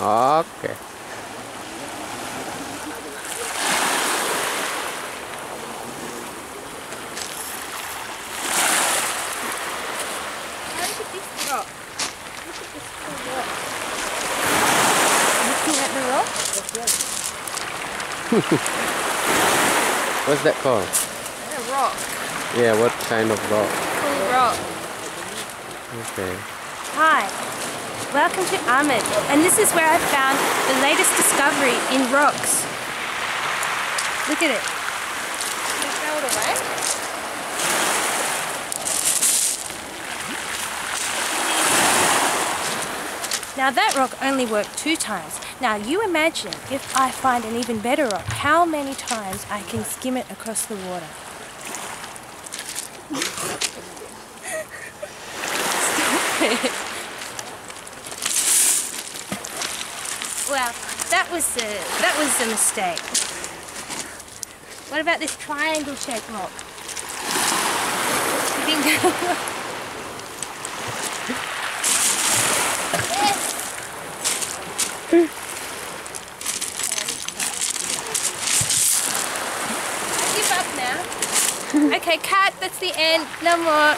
Okay. Look at this rock. Look at this cool rock. Looking at the rock? What's that called? A rock. Yeah, what kind of rock? Cool rock. Okay. Hi, welcome to Amed, and this is where I found the latest discovery in rocks. Look at it. Can I throw it away? Now that rock only worked 2 times. Now you imagine if I find an even better rock, how many times I can skim it across the water. Stop it. Well, that was a mistake. What about this triangle-shaped rock? You think that'll work? Yes! I give up now. Okay, cut. That's the end. No more.